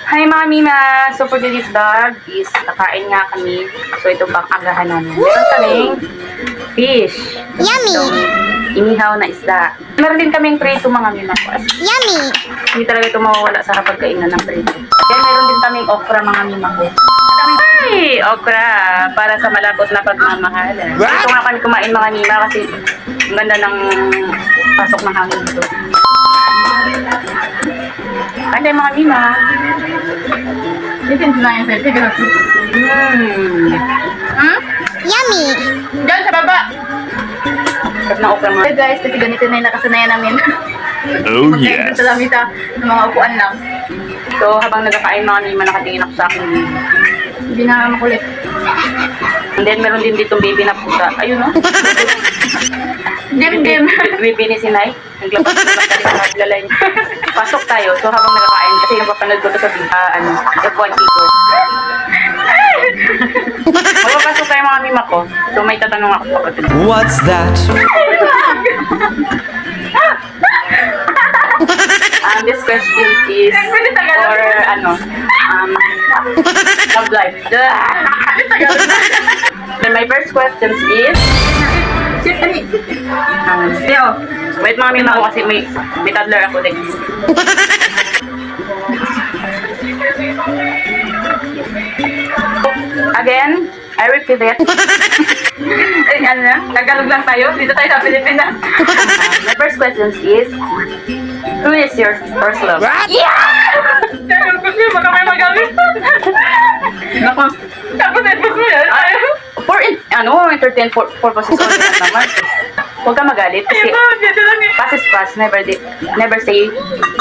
Hi mga Mima! So for today's vlog is kakain nga kami. So ito pang agahan namin. Meron kaming fish. Yummy! So, inihaw na isda. Meron din kaming prito mga Mima ko. Yummy! Hindi talaga ito mawawala sa kapagkainan ng prito. Then meron din kaming okra mga Mima ko. Ay! Okra! Para sa malapot na pagmamahalan. Ito nga kami kumain mga Mima kasi ang ganda ng pasok ng hangin dito. Ano mga Mima? Itin lang yan sa'yo. Sige lang. Yummy! Diyan sa baba. Sarap na okra mga. Hey guys, kasi ganito na yung nakasanayan namin. Oh Magkain yes. sa lamita ng mga upuan lang. So habang nagkakain mga Mima, nakatingin ako sa akin. Hindi na makulit. And then meron din ditong baby na pusa. Ayun no? Dim. Baby ni Sinay. Naglabas na lang tayo sa lalay niya. Pasok tayo. So habang nagkakain, kasi napapanood ko to sa F1 Kiko. Magpapasok tayo mga Mima ko. So may tatanong ako sa kapatid. What's that? This question is for love life. Then my first question is wait mga Mima ko kasi may toddler ako din. Again, I repeat it. Ay, ano na? Tagalog lang tayo. Dito tayo sa Pilipinas. My first question is, who is your first love? What? Tagalog ko siya. Baka may magamit. Nako. Tapos ipos mo yan. For entertain purposes only lang naman. Huwag ka magalit kasi Ayun mo, dito lang eh. past is past, never say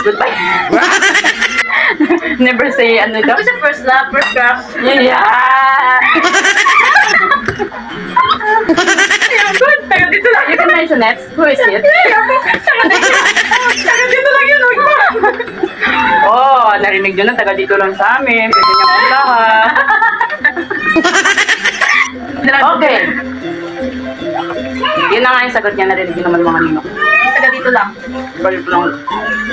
goodbye. Never say ano daw. Ito siya first love, first crush. Yeah! Ayun, good. Tagal dito lang. You can mention next. Who is it? Tagal dito lang yun. Huwag mo. Oh, narinig nyo na, taga dito lang sa amin. Pwede niyang puntahan. Okay. Yun na nga yung sagot niya, narinig nyo naman mga Mima. Tagal dito lang. Balik ko lang.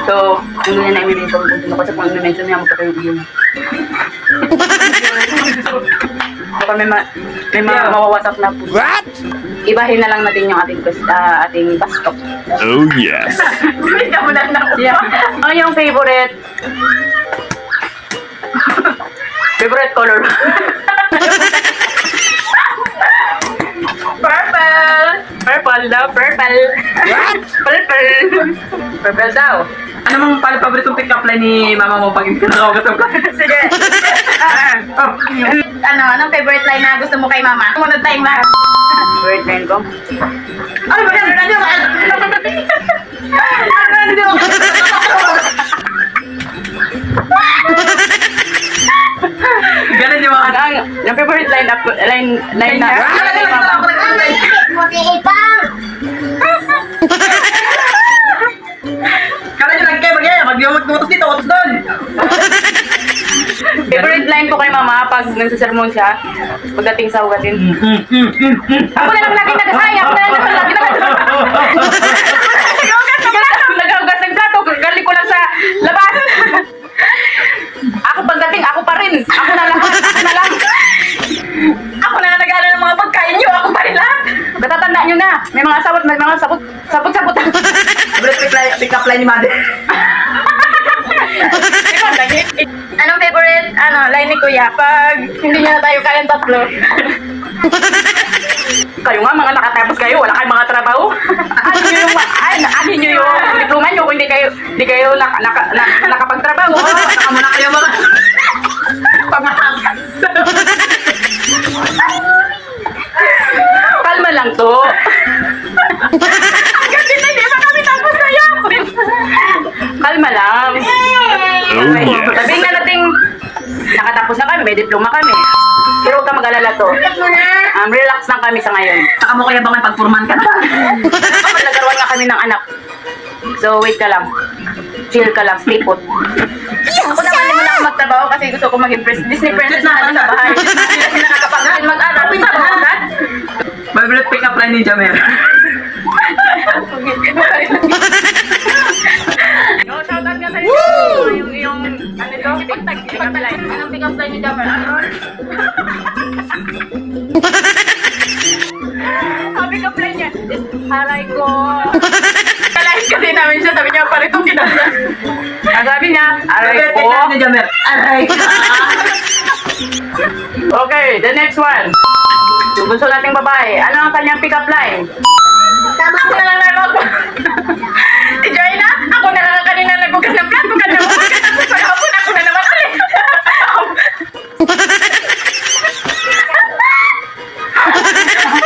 So, hindi niya na-i-mention kung sino kasi kung i-mention niya, magkakayo yun. So, may mawawasak na po. What? Ibahin na lang natin yung ating bastok. Oh yes. Hindi ka mo na lang. Yeah. Ano yung favorite color? Purple. Purple daw, purple. What? Purple. Purple daw. Ano mong paboritong pick-up line ni mama mo pag hindi ka nakawagat ng plan? Sige. Anong favorite line na gusto mo kay mama? Muna tayong lahat. Favorite line ko? Ano ba yan? Ano ba yan? Ganun yung mga... Yung favorite line na Kala nyo lang kayo mag-utos dito, utos doon. favorite line ko kay mama pag nagsasermon siya, pagdating sa ugatin. Ako na lang lagi nagasaya, ako na lang lagi naghugas ng plato, galing ko lang sa labas. Ako pagdating, ako pa rin. Ako na lang. Ako na nag-aaral ng mga pagkain nyo, ako pa rin lahat. Natatandaan nyo na. May mga sabot. Pick-up line ni mother. Anong favorite line ni kuya pag hindi niya na tayo kayang tatlo? Kayo nga, mga nakatapos kayo, wala kayong mga trabaho. Ano nyo yung diploma nyo kung hindi kayo nakapagtrabaho. Saka muna kayo mga pamahakas. Kalma lang to. Kasi hindi pa kami tapos kaya. Kalma lang. Oh yes. Sabihin nga natin, nakatapos na kami, may diploma kami. Pero huwag ka mag-alala to. Relax lang kami sa ngayon. Saka mo kaya ba may pagpurman ka na? Nagkaroon nga kami ng anak. So wait ka lang. Chill ka lang, stay put. Ako naman naman ako magtrabaho kasi gusto ko maging Disney princess na sa bahay. Hindi nakakapag mag-aral. Favorite pick-up line ni Jamel. No, shout out nga sa yung ano ko. Pick up line. Anong pick up line ni Jammer? Ang pick up line niya. Aray ko. Kalahin kasi namin siya, sabi niya, pala itong kinasa. Ang sabi niya, aray ko. Ni Jamer. Aray ka. Okay, the next one. Yung gusto nating babae. Ano ang kanyang pick up line? Tama ko na lang nalog. Si Joyna, ako na lang ang kanina nagbukas ng plato. Kanya mo, pagkakapon ako na naman ulit.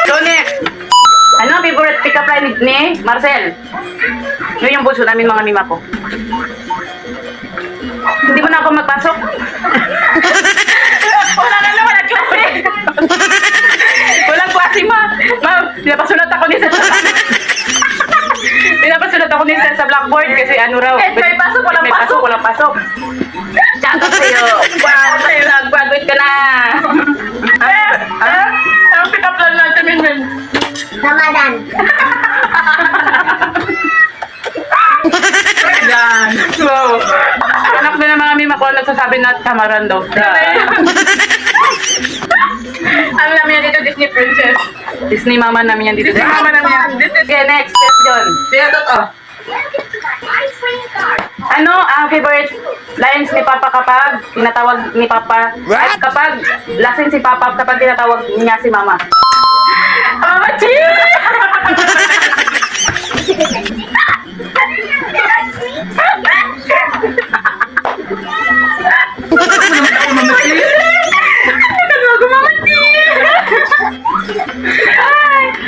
So next. Ano ang favorite pick up line ni Marcel? Yun yung bunso namin mga mima ko. Hindi mo na ako magpasok. Wala na naman ang klase. Walang klase, ma. Ma'am, pinapasulat ako ni Sir sa pinapasulat ako ni Sir sa blackboard kasi ano raw. Kahit may pasok, walang may pasok. walang pasok. Shout out sa'yo. Wow, sa'yo nag-graduate ka na. Ang pick up line natin, Minmin. Ramadan. Yan. Wow. Anak na ng mga mima ko nagsasabi na tamaran daw. Ano namin yan dito, Disney Princess. Disney mama namin yan dito. Disney mama namin yan. Disney. Okay, next question. Siya to. Ano ang favorite lines ni Papa kapag tinatawag ni Papa? Ay, What? kapag lasing si Papa kapag tinatawag niya si Mama. Mama Chi!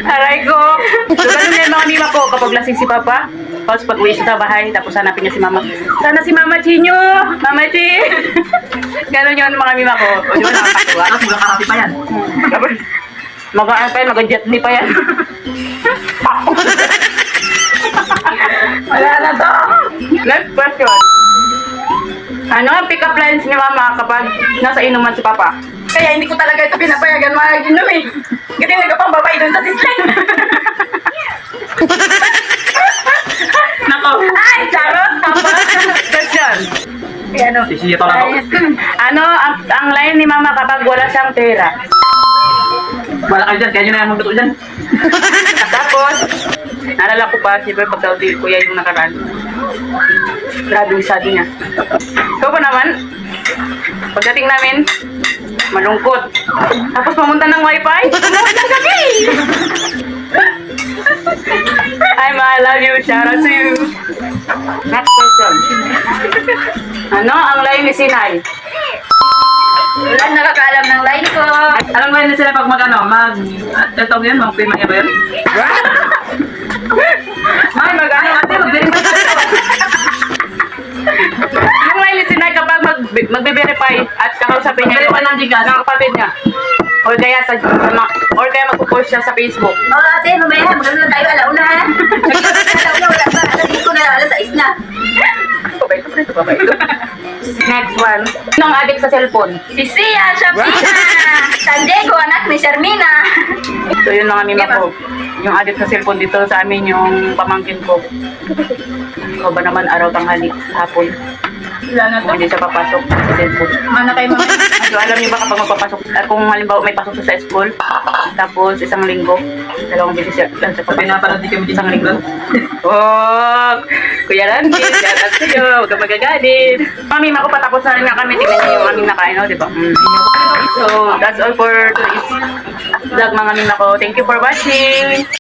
Aray ko. So, ganun yan mga mima ko kapag lasing si Papa. Tapos pag uwi siya sa bahay, tapos hanapin niya si Mama. Sana si Mama Chi nyo! Mama Chi! Ganun yun mga mima ko. O, di ba nakakatuwa? Tapos magkakarati pa yan. Tapos, mag-aan pa yan, mag-jetney pa yan. Wala na to. Next question. Ano ang pick-up lines ni Mama kapag nasa inuman si Papa? Kaya hindi ko talaga ito pinapayagan mag-inom eh. Kasi nagkapang babae dun sa sisling. Nako. Ay, charot. Question. Ano? Sisiya pa lang ako. Ano ang line ni Mama kapag wala siyang pera? Wala kayo dyan, kaya nyo na yung magluto dyan. Tapos, naalala ko pa, siyempre pagka-util ko yan yung nakaraan. Grabe yung sabi niya. Ikaw pa naman, pagdating namin, malungkot. Tapos pumunta ng wifi, tumuhod ng gabi! Hi, Ma, I love you. Shout out to you. Next question. Ano ang line ni Sinay? Wala nakakaalam ng line ko. Alam mo yun sila pag tawag yan, mag-payment ba yun? What? Ay, ate, mag-verify tayo. Yung line ni Sinay kapag magbe-verify at kakausapin niya Mag-verify ng Gcash. ng kapatid niya. Or kaya magpo-post siya sa Facebook. Oo, ate, mamaya, maganda na tayo, alauna ha. Alauna, wala pa. Alas 5 na, alas 6 na. Next one. Sino ang addict sa cellphone? Si Sia, Shapina. San Diego, anak ni Sharmina. So yun mga mima ko. Yung addict sa cellphone dito sa amin, yung pamangkin ko. Ikaw ba naman araw tanghali hapon? Wala na to. Kung hindi siya papasok sa cellphone. Mana kay mama. So alam niyo ba kapag magpapasok, kung halimbawa may pasok siya sa school, tapos isang linggo, 2 beses siya lang siya Sabi na papasok. parang di kami Isang dinigil. linggo. Oh, Kuya Randy, shout out sa'yo. Huwag kang magagalit. Mga mima ko, patapos na rin nga kami. Tingnan niyo yung aming nakain, di ba? So, that's all for today's vlog mga mima ko. Thank you for watching.